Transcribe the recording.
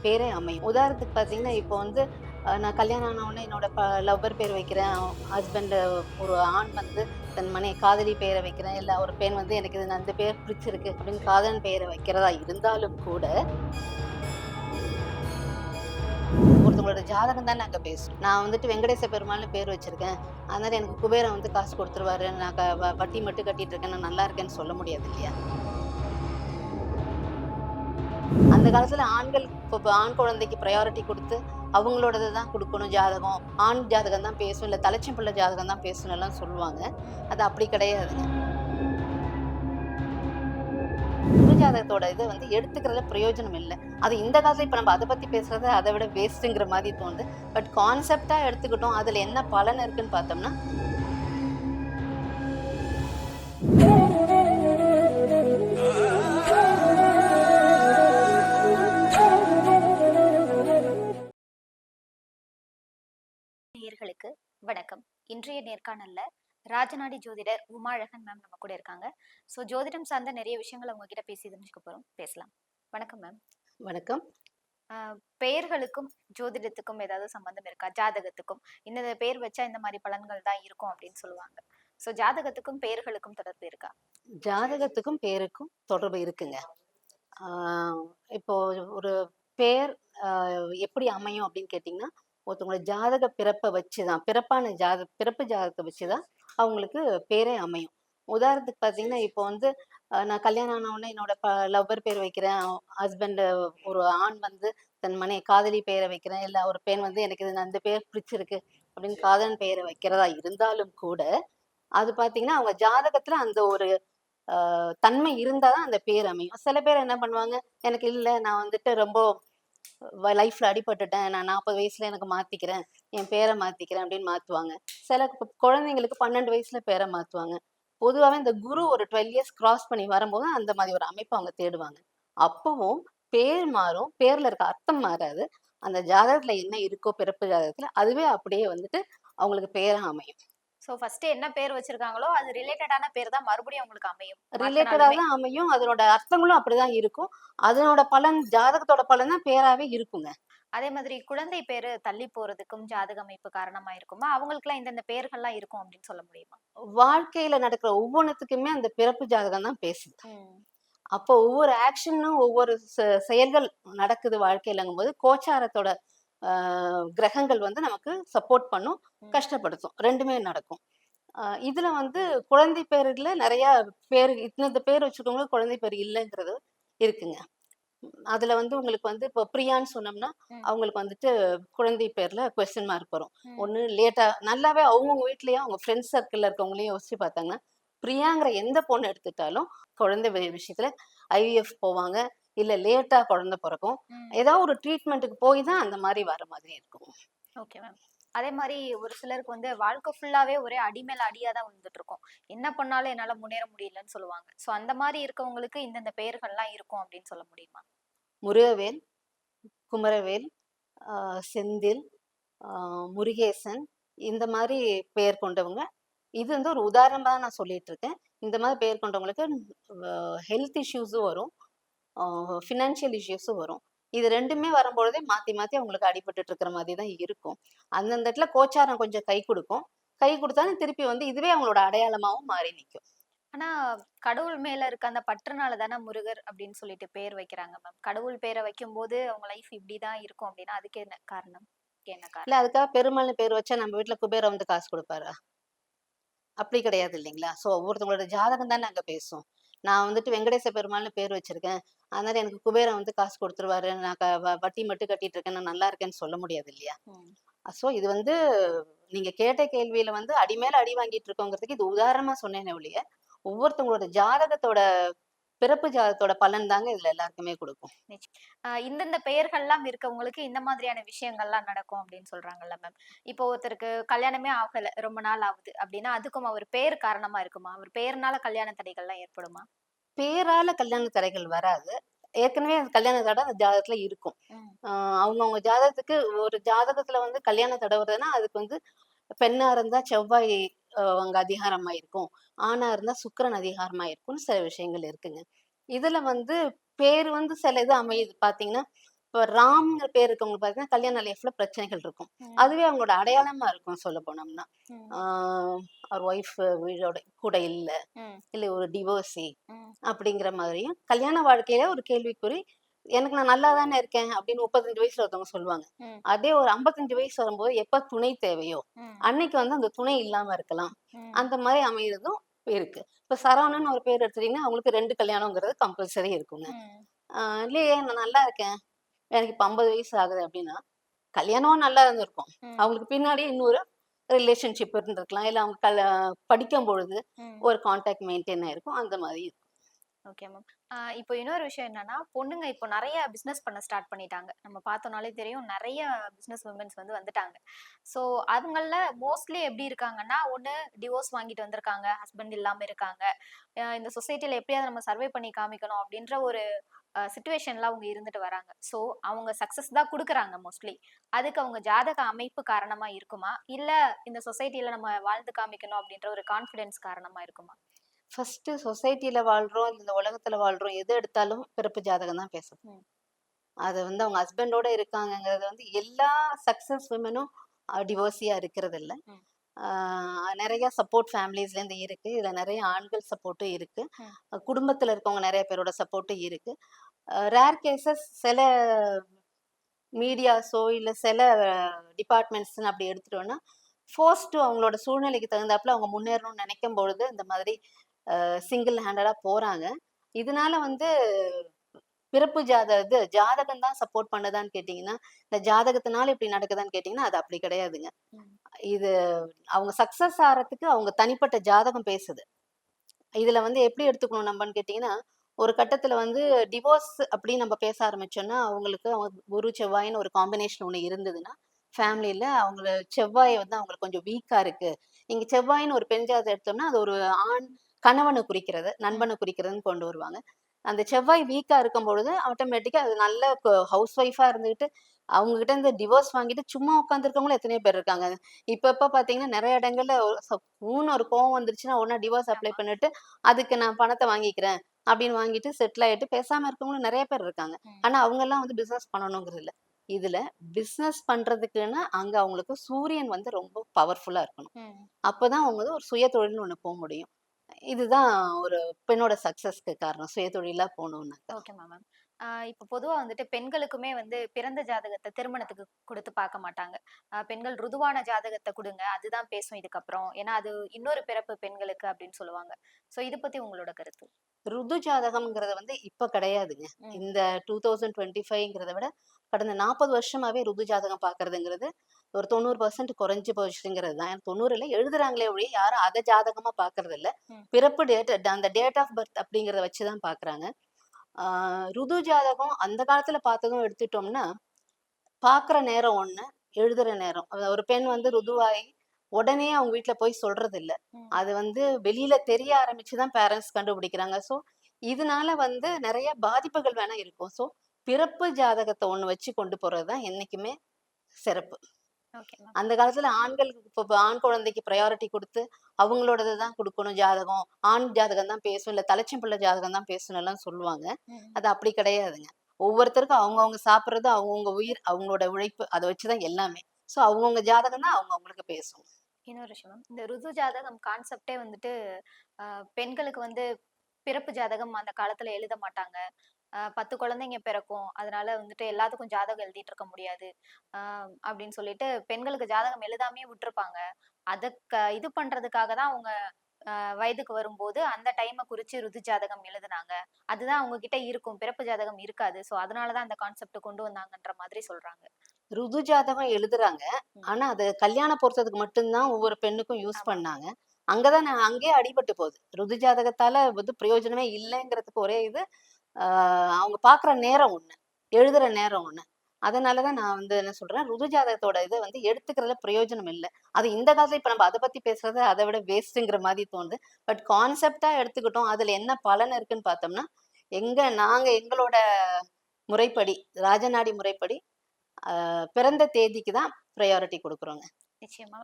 பேரே அமையும். உதாரணத்துக்கு பார்த்தீங்கன்னா, இப்போ வந்து நான் கல்யாணம் ஆன உடனே என்னோட லவ்வர் பேர் வைக்கிறேன். ஹஸ்பண்ட் ஒரு ஆண் வந்து தன் காதலி பெயரை வைக்கிறேன். இல்ல ஒரு பெண் வந்து எனக்கு இது அந்த பேர் பிடிச்சிருக்கு அப்படின்னு காதலன் பெயரை வைக்கிறதா இருந்தாலும் கூட, ஒருத்தவங்களோட ஜாதகம் தான் நாங்க பேசுறோம். நான் வந்துட்டு வெங்கடேச பெருமாள்னு பேர் வச்சிருக்கேன். அதனால எனக்கு குபேரன் வந்து காசு குடுத்துருவாரு. நான் வட்டி மட்டும் கட்டிட்டு இருக்கேன். நான் நல்லா இருக்கேன்னு சொல்ல முடியாது இல்லையா? அந்த காலத்துல ஆண்கள் இப்போ ஆண் குழந்தைக்கு ப்ரையாரிட்டி குடுத்து, அவங்களோடது தான் குடுக்கணும் ஜாதகம். ஆண் ஜாதகம் தான் பேசணும். இல்ல தலைச்சம் பிள்ளை ஜாதகம் தான் பேசணும்லாம் சொல்லுவாங்க. அது அப்படி கிடையாதுங்க. குரு ஜாதகத்தோட இத வந்து எடுத்துக்கிறதுல பிரயோஜனம் இல்ல. அது இந்த காலத்துல இப்ப நம்ம அத பத்தி பேசுறது அத விட வேஸ்ட்ங்கிற மாரி தோணுது. பட் கான்செப்ட்டா எடுத்துக்கிட்டோம். அதுல என்ன பலன் இருக்குன்னு பார்த்தோம்னா, நேயர்களுக்கு வணக்கம். இன்றைய நேர்காணல்ல ராஜநாடி ஜோதிடர் உமா அழகன் மேம் நம்ம கூட இருக்காங்க. ஸோ ஜோதிடம் சார்ந்த நிறைய விஷயங்கள் உங்ககிட்ட பேசி தெரிஞ்சுக்க போறோம். பேசலாம். வணக்கம் மேம். வணக்கம். பெயர்களுக்கும் ஜோதிடத்துக்கும் ஏதாவது சம்பந்தம் இருக்கா? ஜாதகத்துக்கும் இந்த பெயர் வச்சா இந்த மாதிரி பலன்கள் தான் இருக்கும் அப்படின்னு சொல்லுவாங்க. ஸோ ஜாதகத்துக்கும் பெயர்களுக்கும் தொடர்பு இருக்கா? ஜாதகத்துக்கும் பேருக்கும் தொடர்பு இருக்குங்க. ஆ இப்போ ஒரு பேர் அ எப்படி அமையும் அப்படின்னு கேட்டீங்கன்னா, ஒருத்தவங்களோட ஜாதக பிறப்ப வச்சு தான் பிறப்பு ஜாதகத்த வச்சு தான் அவங்களுக்கு பேரே அமையும். உதாரணத்துக்கு பார்த்தீங்கன்னா, இப்போ வந்து நான் கல்யாணம் ஆன உடனே என்னோட லவ்வர் பேர் வைக்கிறேன். ஹஸ்பண்ட் ஒரு ஆண் வந்து தன் காதலி பெயரை வைக்கிறேன். இல்ல ஒரு பெண் வந்து எனக்கு இது அந்த பேர் பிடிச்சிருக்கு அப்படின்னு காதலன் பெயரை வைக்கிறதா இருந்தாலும் கூட, அது பார்த்தீங்கன்னா, அவங்க ஜாதகத்துல அந்த ஒரு தன்மை இருந்தா தான் அந்த பேர் அமையும். சில பேர் என்ன பண்ணுவாங்க, எனக்கு இல்ல நான் வந்துட்டு ரொம்ப லைஃப்ல அடிபட்டுட்டேன். நான் 40 வயசுல எனக்கு மாத்திக்கிறேன். என் பேர மாத்திக்கிறேன் அப்படின்னு மாத்துவாங்க. சில குழந்தைங்களுக்கு 12 வயசுல பேர மாத்துவாங்க. பொதுவாவே இந்த குரு ஒரு 12 இயர்ஸ் கிராஸ் பண்ணி வரும்போது அந்த மாதிரி ஒரு அமைப்ப அவங்க தேடுவாங்க. அப்பவும் பேர் மாறும். பேர்ல இருக்க அர்த்தம் மாறாது. அந்த ஜாதகத்துல என்ன இருக்கோ பிறப்பு ஜாதகத்துல, அதுவே அப்படியே வந்துட்டு அவங்களுக்கு பேரா அமையும். ஸோ ஃபர்ஸ்ட் என்ன பேர் வச்சிருக்காங்களோ அது ரிலேட்டடான பேர் தான் மறுபடியும் அவங்களுக்கு அமையும் ரிலேட்டடா மாத்தினாலுமே. தான் அமையும். அதனோட அர்த்தங்களும் அப்படிதான் இருக்கும். அதனோட பலன் ஜாதகத்தோட பலன் தான் பேராவே இருக்குங்க. அதே மாதிரி குழந்தை பேரு தள்ளி போறதுக்கும் ஜாதக அமைப்பு காரணமா இருக்குமா? அவங்களுக்குலாம் இந்தந்த பெயர்கள்லாம் இருக்கும் அப்படின்னு சொல்ல முடியுமா? வாழ்க்கையில நடக்கிற ஒவ்வொன்னுத்துக்குமே அந்த பிறப்பு ஜாதகம் தான் பேசுது. ம். அப்போ ஒவ்வொரு ஆக்ஷனும் ஒவ்வொரு செயல்கள் நடக்குது வாழ்க்கையிலங்கும்போது, கோச்சாரத்தோட அ கிரகங்கள் வந்து நமக்கு சப்போர்ட் பண்ணும், ம். கஷ்டப்படுத்தும். 2மே நடக்கும். இதுல வந்து குழந்தை பேருல நெறைய பேரு இந்தந்த பேர் வச்சிருக்கவங்களுக்கு குழந்தை பேர் இல்லங்கிறது இருக்குங்க. அதுல வந்து உங்களுக்கு வந்து இப்போ பிரியான்னு சொன்னோம்னா, ம். அவங்களுக்கு வந்துட்டு குழந்தை பேர்ல கொஸ்டின் மார்க் வரும். ம். ஒண்ணு லேட்டா நல்லாவே அவங்கவங்க வீட்லயும் அவங்க ஃப்ரெண்ட்ஸ் சர்க்கிள்ல இருக்கவங்களையும் யோசிச்சு பார்த்தாங்கன்னா, பிரியாங்கிற எந்த பொண்ணு எடுத்துக்கிட்டாலும் குழந்தை விஷயத்துல ஐவிஎஃப் போவாங்க. இல்ல லேட்டா குழந்தை பொறக்கும். ம். ஏதாவது ஒரு ட்ரீட்மெண்ட்டுக்கு போய் தான் அந்த மாரி வர மாதிரி இருக்கும். Okay ma'am. அதே மாரி ஒரு சிலருக்கு வந்து வாழ்க்கை ஃபுல்லாவே ஒரே அடி மேல அடியா தான் விழுந்துட்டு இருக்கும். என்ன பண்ணாலும் என்னால முன்னேற முடியலன்னு சொல்லுவாங்க. சோ அந்த மாரி இருக்கவங்களுக்கு இந்தந்த பெயர்கள்லாம் இருக்கும் அப்படின்னு சொல்ல முடியுமா? முருகவேல், குமரவேல், செந்தில், ஆ முருகேசன் இந்த மாரி பெயர் கொண்டவங்க. இது வந்து ஒரு உதாரணமா தான் நான் சொல்லிட்டு இருக்கேன். இந்த மாரி பெயர் கொண்டவங்களுக்கு ஹெல்த் இஷ்யூஸும் வரும். ஃபினான்ஷியல் இஷ்யூஸும் வரும். இது 2மே வரும்பொழுதே மாத்தி, மாத்தி அவங்களுக்கு அடிபட்டுட்டு இருக்கிற மாதிரி தான் இருக்கும். அந்தந்த இடத்துல கோச்சாரம் கொஞ்சம் கை குடுக்கும். கை குடுத்தாலும் திருப்பி வந்து இதுவே அவங்களோட அடையாளமாவும் மாறி நிக்கும். ஆனா கடவுள் மேல இருக்க அந்த பற்றுனால தானே முருகர் அப்படின்னு சொல்லிட்டு பேர் வைக்கிறாங்க மேம். கடவுள் பேரை வைக்கும்போது அவங்க லைஃப் இப்படிதான் இருக்கும் அப்படின்னா அதுக்கு என்ன காரணம்? அதுக்கு என்ன இல்ல காரணம்? அதுக்காக பெருமாள்னு பேர் வச்சா நம்ம வீட்ல குபேரன் வந்து காசு குடுப்பாரா? அப்படி கிடையாது இல்லைங்களா? ஸோ ஒவ்வொருத்தவங்களோட ஜாதகம் தானே அங்க பேசும். நான் வந்துட்டு வெங்கடேச பெருமாள்னு பேர் வச்சிருக்கேன். அதனால எனக்கு குபேரன் வந்து காசு குடுத்துருவாரு. நான் வட்டி மட்டும் கட்டிட்டு இருக்கேன். நான் நல்லா இருக்கேன்னு சொல்ல முடியாது இல்லையா? ம். ஸோ இது வந்து நீங்க கேட்ட கேள்வியில வந்து அடி மேல அடி வாங்கிட்டு இருக்கோங்கிறதுக்கு இது உதாரணமா சொன்னேனே ஒழிய, ஒவ்வொருத்தவங்களோட ஜாதகத்தோட பிறப்பு ஜாதகத்தோட பலன் தாங்க இதுல எல்லாருக்குமே குடுக்கும். நிச்சயம். இந்தந்த பெயர்கள்லாம் இருக்கவங்களுக்கு இந்த மாதிரியான விஷயங்கள்லாம் நடக்கும் அப்படின்னு சொல்றாங்கல்ல மேம். இப்போ ஒருத்தருக்கு கல்யாணமே ஆகல, ரொம்ப நாள் ஆகுது அப்படின்னா, அதுக்கும் அவர் பெயர் காரணமா இருக்குமா? அவர் பெயர்னால கல்யாண தடைகள்லாம் ஏற்படுமா? பேரால கல்யாண தடைகள் வராது. ஏற்கனவே அந்த கல்யாண தடை அந்த ஜாதகத்துல இருக்கும். ம். அ அவங்கவங்க ஜாதகத்துக்கு ஒரு ஜாதகத்துல வந்து கல்யாண தடை வருதுன்னா, அதுக்கு வந்து பெண்ணா இருந்தா செவ்வாய் அங்க அதிகாரமா இருக்கும். ஆணா இருந்தா சுக்கிரன் அதிகாரமா இருக்கும்னு சில விஷயங்கள் இருக்குங்க. இதுல வந்து பேரு வந்து சில இது அமையுது பார்த்தீங்கன்னா, இப்போ ராம்ங்கிற பேர் இருக்கவங்க பார்த்தீங்கன்னா கல்யாண லைஃப்ல பிரச்சனைகள் இருக்கும். ம். அதுவே அவங்களோட அடையாளமா இருக்கும் சொல்ல போனோம்னா. ம். அவர் ஒய்ஃப் வீடோட கூட இல்ல, ம். இல்ல ஒரு டிவோர்ஸி ம். அப்படிங்கிற மாதிரியும், கல்யாண வாழ்க்கையில ஒரு கேள்விக்குறி. எனக்கு நான் நல்லா தானே இருக்கேன் அப்படின்னு 35 வயசுல ஒருத்தவங்க சொல்லுவாங்க. ம். அதே ஒரு 55 வயசு வரும்போது எப்ப துணை தேவையோ, ம். அன்னைக்கு வந்து அந்த துணை இல்லாம இருக்கலாம். ம். அந்த மாரி அமையறதும் இருக்கு. இப்ப சரவணன் ஒரு பேர் எடுத்துட்டீங்கன்னா, அவங்களுக்கு 2 கல்யாணம்ங்கிறது கம்பல்சரி இருக்குங்க. ம். இல்லையே நான் நல்லா இருக்கேன். எனக்கு இப்ப 50 வயசு ஆகுது அப்படின்னா, கல்யாணமும் நல்லா இருந்திருக்கும். ம். அவங்களுக்கு பின்னாடி இன்னொரு ரிலேஷன்ஷிப் இருந்திருக்கலாம். இல்ல அவங்க படிக்கும் பொழுது ம். ஒரு கான்டாக்ட் மெயின்டெயின் ஆயிருக்கும். அந்த மாரி இருக்கும். Okay ma'am. இப்போ இன்னொரு விஷயம் என்னன்னா, பொண்ணுங்க இப்போ நெறைய பிசினஸ் பண்ண ஸ்டார்ட் பண்ணிட்டாங்க. நம்ம பார்த்தோம்னாலே தெரியும் நெறைய பிசினஸ் விமென்ஸ் வந்து வந்துட்டாங்க. ஸோ அதுங்கள்ல மோஸ்ட்லி எப்படி இருக்காங்கன்னா, ஒண்ணு டிவோர்ஸ் வாங்கிட்டு வந்திருக்காங்க. ஹஸ்பண்ட் இல்லாம இருக்காங்க. இந்த சொசைட்டில எப்படியாவது நம்ம சர்வை பண்ணி காமிக்கணும் அப்படின்ற ஒரு சிச்சுவேஷன்ல அவங்க இருந்துட்டு வராங்க. ஸோ அவங்க சக்சஸ் தான் குடுக்குறாங்க மோஸ்ட்லி. அதுக்கு அவங்க ஜாதக அமைப்பு காரணமா இருக்குமா? இல்ல இந்த சொசைட்டில நம்ம வாழ்ந்து காமிக்கணும் அப்படின்ற ஒரு கான்ஃபிடன்ஸ் காரணமா இருக்குமா? ஃபர்ஸ்ட்டு சொசைட்டில வாழ்றோம், இந்த உலகத்துல வாழ்றோம். எது எடுத்தாலும் பிறப்பு ஜாதகம் தான் பேசும். ம். அது வந்து அவங்க ஹஸ்பண்டோட இருக்காங்கங்கிறது வந்து எல்லா சக்சஸ் விமனும் டிவோர்ஸியா இருக்கிறதில்ல. ம். ஆ நெறைய சப்போர்ட் ஃபேமிலீஸ்லேருந்து இருக்கு. இதுல நெறைய ஆண்கள் சப்போர்ட்டும் இருக்கு. ம். குடும்பத்துல இருக்கவங்க நெறைய பேரோட சப்போர்ட்டும் இருக்கு. ரேர் கேஸஸ் சில மீடியாஸோ, இல்ல சில டிபார்ட்மெண்ட்ஸ்ன்னு அப்படி எடுத்துட்டோம்னா, ஃபோர்ஸ்டு அவங்களோட சூழ்நிலைக்கு தகுந்தாப்புல அவங்க முன்னேறணும்னு நெனைக்கும் பொழுது, இந்த மாதிரி சிங்கிள் ஹேண்டடா போறாங்க. இதனால வந்து பிறப்பு ஜாதகம் தான் சப்போர்ட் பண்ணுதான்னு கேட்டீங்கன்னா, இந்த ஜாதகத்தினால இப்படி நடக்குதான்னு கேட்டீங்கன்னா, அது அப்படி கிடையாதுங்க. ம். இது அவங்க சக்சஸ் ஆறதுக்கு அவங்க தனிப்பட்ட ஜாதகம் பேசுது. இதுல வந்து எப்படி எடுத்துக்கணும் நம்பன்னு கேட்டீங்கன்னா, ஒரு கட்டத்துல வந்து டிவோர்ஸ் அப்படின்னு நம்ம பேச ஆரம்பிச்சோம்னா, அவங்களுக்கு குரு, செவ்வாய்ன்னு ஒரு காம்பினேஷன் ஒண்ணு இருந்ததுன்னா, ஃபேமிலில அவங்கள செவ்வாய் வந்து அவங்களுக்கு கொஞ்சம் வீக்கா இருக்கு. நீங்க செவ்வாய்ன்னு ஒரு பெண் ஜாதகம் எடுத்தோம்னா, அது ஒரு ஆண் கணவன குறிக்கிறது, ம். நண்பன குறிக்கிறதுன்னு கொண்டு வருவாங்க. அந்த செவ்வாய் வீக்கா இருக்கும் பொழுது, ஆட்டோமேட்டிக்கா அது நல்ல ஹவுஸ் ஒய்ஃபா இருந்துகிட்டு, அவங்க கிட்ட இருந்து டிவோர்ஸ் வாங்கிட்டு சும்மா உட்கார்ந்துருக்கவங்களும் எத்தனையோ பேர் இருக்காங்க. இப்ப பார்த்தீங்கன்னா, நெறைய இடங்கள்ல ஊன்னு ஒரு கோவம் வந்துருச்சுன்னா, உடனே டிவோர்ஸ் அப்ளை ஆமா. பண்ணிட்டு, அதுக்கு நான் பணத்த வாங்கிக்கிறேன். அப்படின்னு வாங்கிட்டு செட்டில் ஆயிட்டு பேசாம இருக்கவங்களும் நெறைய பேர் இருக்காங்க. ம். ஆனா அவங்கலாம் வந்து பிசினஸ் பண்ணணுங்கிறது இல்ல. இதுல பிசினஸ் பண்றதுக்குன்னு அங்க அவங்களுக்கு சூரியன் வந்து ரொம்ப பவர்ஃபுல்லா இருக்கணும். ம். அப்பதான் அவங்க வந்து ஒரு சுயதொழில்னு ஒண்ணு முடியும். இதுதான் ஒரு பெண்ணோட சக்சஸ்க்கு காரணம். சுயதொழிலா போணும்னாக்கா. Okay ma'am. இப்ப பொதுவா வந்துட்டு பெண்களுக்குமே வந்து பிறந்த ஜாதகத்த திருமணத்துக்கு குடுத்து பார்க்க மாட்டாங்க. பெண்கள் ருதுவான ஜாதகத்த குடுங்க. அதுதான் பேசும் இதுக்கப்புறம். ஏன்னா, அது இன்னொரு பிறப்பு பெண்களுக்கு அப்படின்னு சொல்லுவாங்க. சோ இத பத்தி உங்களோட கருத்து? ருது ஜாதகம்ங்கிறது வந்து இப்ப கிடையாதுங்க. ம். இந்த 2025ங்கிறத விட கடந்த 40 வருஷமாவே ருது ஜாதகம் பார்க்கறதுங்கிறது ஒரு 90% குறைஞ்சு போச்சுங்கிறது தான். 90 இல்ல எழுதுறாங்களே ஒழிய யாரும் அத ஜாதகமா பார்க்கறது இல்ல. ம். பிறப்பு அந்த டேட் ஆஃப் பர்த் அப்படிங்கிறத வச்சு தான் பார்க்குறாங்க. ஆ ருது ஜாதகம் அந்த காலத்துல பார்த்ததும் எடுத்துட்டோம்னா, பார்க்குற நேரம் ஒண்ணு, எழுதுற நேரம். ஒரு பெண் வந்து ருதுவாயி உடனே அவங்க வீட்ல போய் சொல்றதில்ல. ம். அது வந்து வெளியில தெரிய ஆரம்பிச்சு தான் பேரண்ட்ஸ் கண்டுபிடிக்கிறாங்க. ஸோ, இதனால வந்து நெறைய பாதிப்புகள் வேணா இருக்கும். ஸோ, பிறப்பு ஜாதகத்த ஒண்ணு வச்சு கொண்டு போறது தான் என்னைக்குமே சிறப்பு. Okay ma'am. அந்த காலத்துல ஆண்களுக்கு இப்ப ஆண் குழந்தைக்கு ப்ரையாரிட்டி குடுத்து, அவங்களோடது தான் குடுக்கணும் ஜாதகம். ஆண் ஜாதகம் தான் பேசும். இல்ல தலைச்சம் ஜாதகம் தான் பேசணும்லாம் சொல்லுவாங்க. ம். அது அப்படி கிடையாதுங்க. ஒவ்வொருத்தருக்கும் அவங்கவங்க சாப்பிடுறது, அவங்கவங்க உயிர், அவங்களோட உழைப்பு அத வச்சு தான் எல்லாமே. ஸோ, அவங்கவங்க ஜாதகம் தான் அவங்கவங்களுக்கு பேசும். இன்னொரு விஷயம் மேம். இந்த ருது ஜாதகம் கான்செப்ட்டே வந்துட்டு பெண்களுக்கு வந்து பிறப்பு ஜாதகம் அந்த காலத்துல எழுத மாட்டாங்க. 10 குழந்தைங்க பிறக்கும். அதனால வந்துட்டு எல்லாத்துக்கும் ஜாதகம் எழுதிட்டு இருக்க முடியாது. அ அப்படின்னு சொல்லிட்டு பெண்களுக்கு ஜாதகம் எழுதாமயே விட்டுருப்பாங்க. இது பண்றதுக்காக தான் அவங்க வயதுக்கு வரும்போது அந்த டைம குறிச்சு ருது ஜாதகம் எழுதுனாங்க. அதுதான் அவங்க கிட்ட இருக்கும். பிறப்பு ஜாதகம் இருக்காது. ஸோ அதனால தான் அந்த கான்செப்ட்ட கொண்டு வந்தாங்கன்ற மாதிரி சொல்றாங்க. ருது ஜாதகம் எழுதுறாங்க. ம். ஆனா, அது கல்யாண பொருத்தத்துக்கு மட்டும் தான் ஒவ்வொரு பெண்ணுக்கும் யூஸ் ஆமா. பண்ணாங்க. அங்க தான் அங்கேயே அடிபட்டு போகுது. ருது ஜாதகத்தால வந்து பிரயோஜனமே இல்லைங்கிறதுக்கு ஒரே இது, ஆ அவங்க பார்க்குற நேரம் ஒண்ணு. எழுதுற நேரம் ஒண்ணு. அதனால தான் நான் வந்து என்ன சொல்றேன், ருது ஜாதகத்தோட இத வந்து எடுத்துக்கிறதுல பிரயோஜனம் இல்ல. அது இந்த காலத்துல இப்ப நம்ம அத பத்தி பேசுறது அத விட வேஸ்ட்டுங்கிற மாரி தோணுது. பட் கான்செப்ட்டா எடுத்துக்கிட்டோம். அதுல என்ன பலன் இருக்குன்னு பார்த்தோம்னா, நாங்க எங்களோட முறைப்படி, ராஜநாடி முறைப்படி பிறந்த தேதிக்கு தான் ப்ரையாரிட்டி குடுக்குறோங்க. நிச்சயமா.